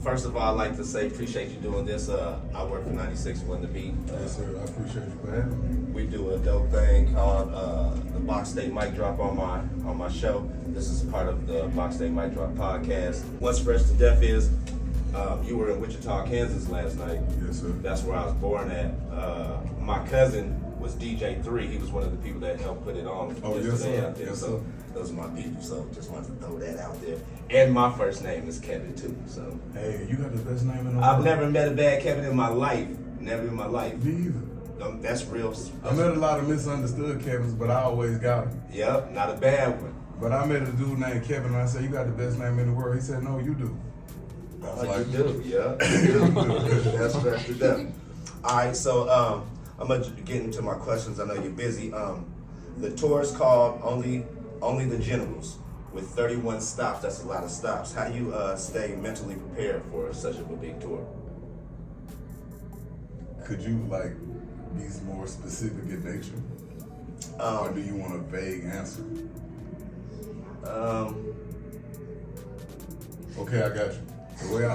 First of all, I'd like to say appreciate you doing this. I work for 96.1 The Beat. Yes, sir. I appreciate you for having me. We do a dope thing called the BoxState MicDrop on my show. This is part of the BoxState MicDrop podcast. What's fresh to death is you were in Wichita, Kansas last night. Yes, sir. That's where I was born at. My cousin was DJ3. He was one of the people that helped put it on yesterday out there. Yes, so sir. those are my people. So just wanted to throw that out there. And my first name is Kevin too. So Hey, you got the best name in the world. I've never met a bad Kevin in my life. Never in my life. Me either. That's real. I met a lot of misunderstood Kevins, but I always got them. Yep, not a bad one. But I met a dude named Kevin, and I said, "You got the best name in the world." He said, "No, you do." I was like, You do, yeah. You do. That's fresh to death. All right, so I'm gonna get into my questions. I know you're busy. The tour is called Only the Generals with 31 stops. That's a lot of stops. How do you stay mentally prepared for such a big tour? Could you be more specific in nature, or do you want a vague answer? Okay, I got you. The way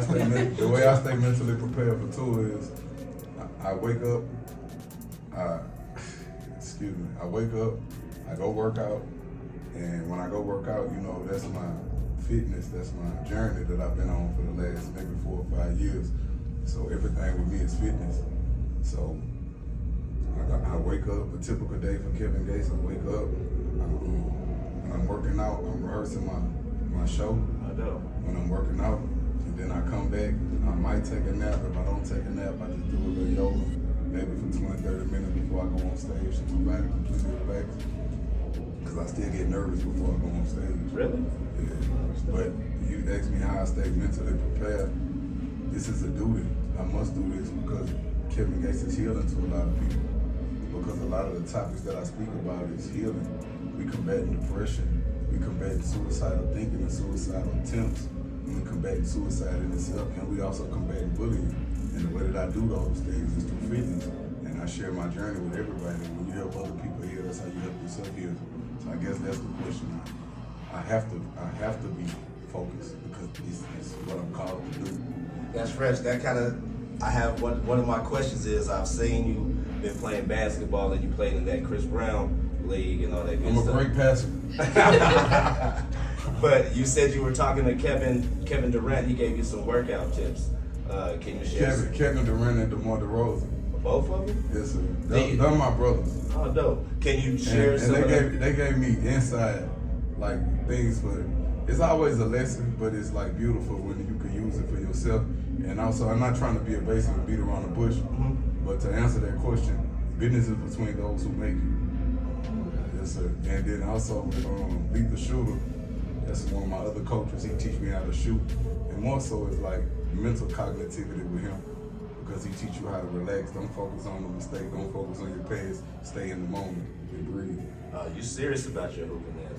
I stay mentally prepared for tour is I wake up. I wake up. I go work out, and when I go work out, that's my fitness. That's my journey that I've been on for the last maybe 4 or 5 years. So everything with me is fitness. So I wake up. A typical day for Kevin Gates. I wake up. When I'm working out, I'm rehearsing my show. I know. When I'm working out, and then I come back, I might take a nap. If I don't take a nap, I just do a little yoga, maybe for 20, 30 minutes before I go on stage, so my body completely relaxed. Because I still get nervous before I go on stage. Really? Yeah. But you ask me how I stay mentally prepared. This is a duty. I must do this because Kevin Gates is healing to a lot of people. Because a lot of the topics that I speak about is healing. We combat depression. We combat suicidal thinking and suicidal attempts. And we combat suicide in itself. And we also combat bullying. And the way that I do those things is through fitness. And I share my journey with everybody. When you help other people heal, that's how you help yourself heal. So I guess that's the question. I have to be focused because this is what I'm called to do. That's fresh. That kind of, I have one of my questions is I've seen you been playing basketball and you played in that Chris Brown league and all that good I'm stuff. a great passer. But you said you were talking to Kevin Durant. He gave you some workout tips. Can you share? Kevin Durant and DeMar DeRozan. Both of them? Yes, sir. They're my brothers. Oh, dope. Can you share some? And they gave me inside things, but it's always a lesson, but it's beautiful when you can use it for yourself. And also, I'm not trying to be evasive and beat around the bush, but to answer that question, business is between those who make it. Yes, sir. And then also, Beat the Shooter, that's one of my other coaches. He teach me how to shoot. And more so is mental cognitivity with him because he teach you how to relax. Don't focus on the mistake. Don't focus on your past. Stay in the moment and breathe. You serious about your hooping there?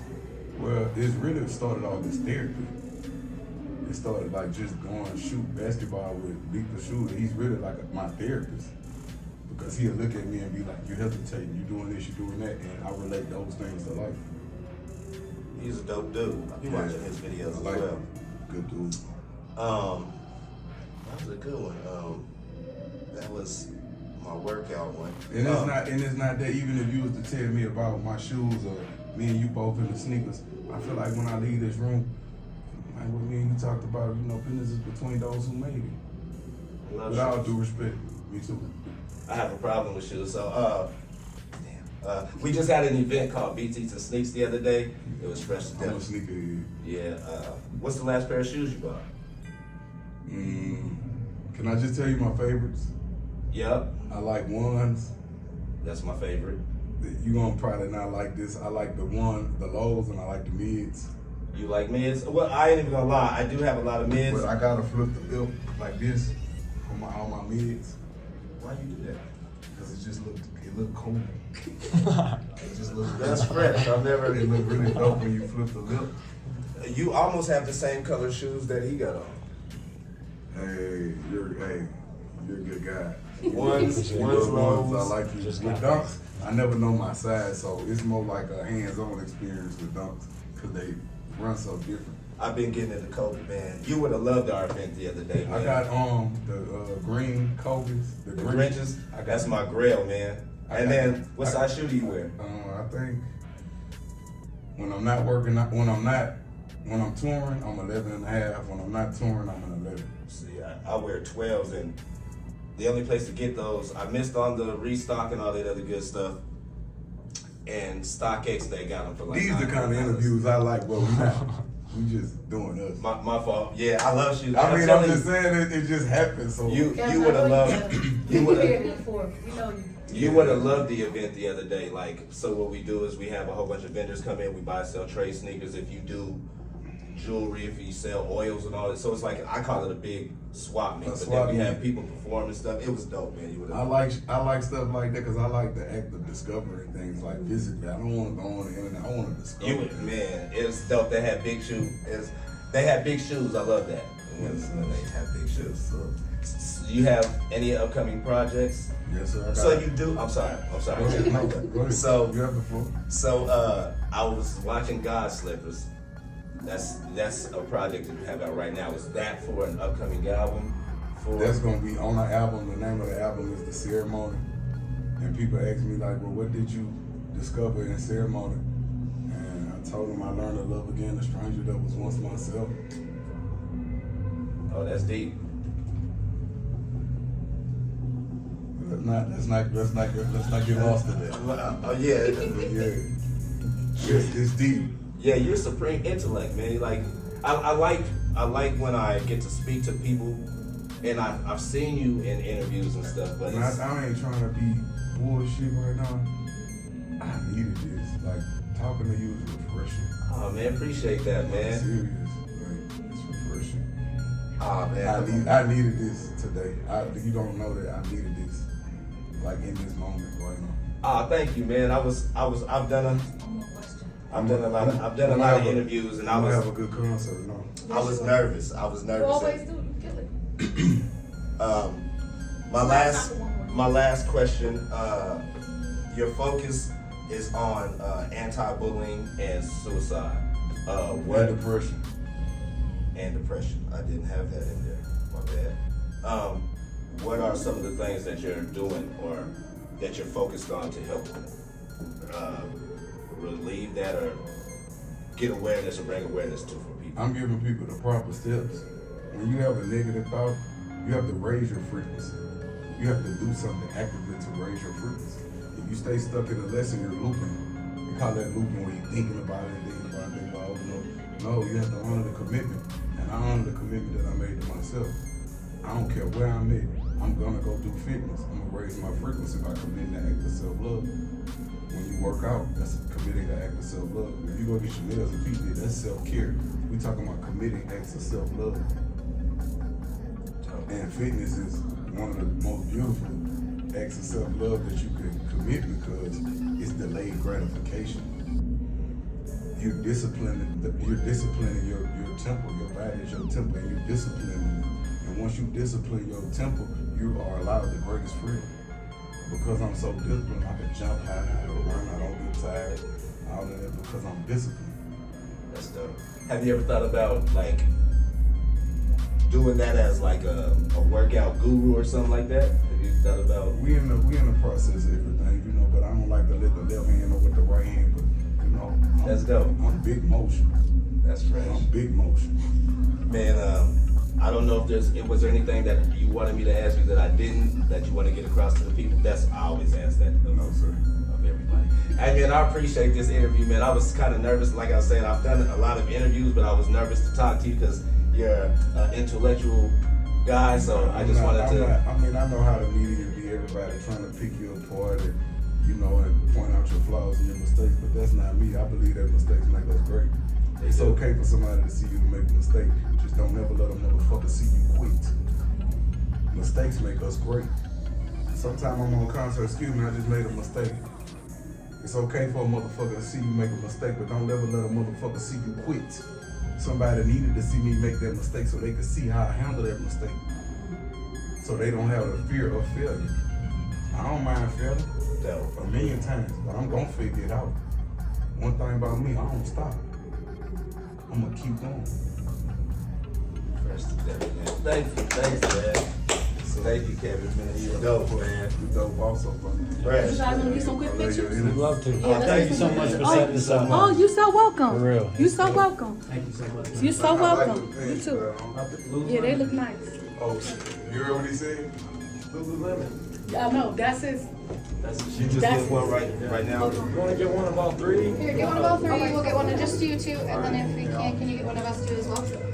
Well, it's really started off as therapy. It started just going to shoot basketball with Beat the Shooter. He's really my therapist because he'll look at me and be like, "You hesitating, you doing this, you doing that," and I relate those things to life. He's a dope dude. I've been watching his videos as well. Good dude. That was a good one. That was my workout one. And it's not that even if you was to tell me about my shoes or me and you both in the sneakers, I feel like when I leave this room, what me and you talked about, business is between those who made it. With all due respect, me too. I have a problem with shoes. So, we just had an event called BT to Sneaks the other day. It was fresh to death. I'm a sneakerhead. Yeah. What's the last pair of shoes you bought? Can I just tell you my favorites? Yep. I like ones. That's my favorite. You're gonna probably not like this. I like the lows, and I like the mids. You like mids? Well, I ain't even gonna lie. I do have a lot of mids. But I gotta flip the lip like this for all my mids. Why you do that? Because it look cool. It just looks. That's fresh. I've never. It look really dope when you flip the lip. You almost have the same color shoes that he got on. Hey, you're a good guy. One's lows. I like you. With dunks, I never know my size, so it's more like a hands-on experience with dunks because they run so different. I've been getting into Kobe, man. You would have loved our event the other day, man. I got the green Kobe's, the Grinches. That's my grail, man. And then what size shoe do you wear? I think when I'm not working, when I'm touring, I'm 11 and a half. When I'm not touring, I'm an 11. See, I wear 12s, and the only place to get those, I missed on the restock and all that other good stuff. And StockX, they got them for like These the kind of interviews I like, but we just doing us. My fault. Yeah, I love shoes. I mean, I'm just saying it just happened. So you would have loved you would have You loved the event the other day. Like, so what we do is we have a whole bunch of vendors come in. We buy, sell trade sneakers. If you do jewelry, if you sell oils and all that, so it's like I call it a big swap meet. But then we have people perform and stuff. It was dope, man. You would. I like stuff like that because I like the act of discovering things like physically. I don't want to go on the internet. I want to discover. Man, it's dope. They had big shoes. They had big shoes. I love that. When they have big shoes. So, you have any upcoming projects? Yes, sir. So you do. I'm sorry. Go ahead. So you have the floor. So I was watching God Slippers. That's a project that you have out right now. Is that for an upcoming album? That's gonna be on the album. The name of the album is The Ceremony. And people ask me like, well, what did you discover in Ceremony? And I told them I learned to love again a stranger that was once myself. Oh, that's deep. Let's not get lost in that. Oh yeah. Yeah. It's deep. Yeah, you're supreme intellect, man. Like I like when I get to speak to people, and I've seen you in interviews and stuff, but I ain't trying to be bullshit right now. I needed this. Like talking to you is refreshing. Oh man, appreciate that, man. I'm serious. Like it's refreshing. Oh man, I needed this today. You don't know that I needed this. Like in this moment right now. Oh, thank you, man. I've done a lot of interviews, and I was have a good concert. No, I was nervous. You always do. You kill it. My last question. Your focus is on anti-bullying and suicide. And depression. And depression. I didn't have that in there. My bad. What are some of the things that you're doing or that you're focused on to help relieve that or get awareness or bring awareness to for people? I'm giving people the proper steps. When you have a negative thought, you have to raise your frequency. You have to do something actively to raise your frequency. If you stay stuck in a lesson, you're looping. You call that looping when you're thinking about it. No, you have to honor the commitment. And I honor the commitment that I made to myself. I don't care where I'm at. I'm gonna go do fitness. I'm gonna raise my frequency by committing the act of self-love. When you work out, that's committing the act of self-love. If you go get your nails and feet did, that's self-care. We talking about committing acts of self-love. And fitness is one of the most beautiful acts of self-love that you can commit because it's delayed gratification. You're disciplining your temple. Your body is your temple, and you're disciplining it. And once you discipline your temple, you are allowed the greatest freedom. Because I'm so disciplined, I can jump high, I can run, I don't get tired, all of that because I'm disciplined. That's dope. Have you ever thought about like doing that as like a workout guru or something like that? Have you thought about? We in the process of everything, but I don't like to let the left hand know what the right hand, but that's dope. I'm big motion. That's fresh. I'm big motion. Man, I don't know if was there anything that you wanted me to ask you that I didn't, that you want to get across to the people? I always ask that. No, sir. Of everybody. Hey man, I appreciate this interview, man. I was kind of nervous, like I was saying, I've done a lot of interviews, but I was nervous to talk to you because you're an intellectual guy, so I just wanted to. I know how the media be, everybody trying to pick you apart and, and point out your flaws and your mistakes, but that's not me. I believe that mistakes make us great. It's okay for somebody to see you to make a mistake. Just don't never let a motherfucker see you quit. Mistakes make us great. Sometimes I'm on concert, excuse me, I just made a mistake. It's okay for a motherfucker to see you make a mistake, but don't ever let a motherfucker see you quit. Somebody needed to see me make that mistake so they could see how I handle that mistake. So they don't have the fear of failure. I don't mind failing a million times, but I'm gonna figure it out. One thing about me, I don't stop. I'm gonna keep going. Fresh to death, man. Thanks, man. Thank you, Kevin, man. You're dope, man. You dope also, brother. Fresh. You guys wanna do some quick I love your pictures? energy. We'd love to. Yeah, Thank you so much for setting this up. Oh, you so welcome. For real. You so welcome. Thank you so much. You so I like welcome. the You pants, too. bro. Yeah, they look nice. Oh, you heard what he said? I know, that's his. You just That's- get one right now. You wanna get one of all three? Here, get one of all three. We'll get one of just you two, and then if we can you get one of us two as well?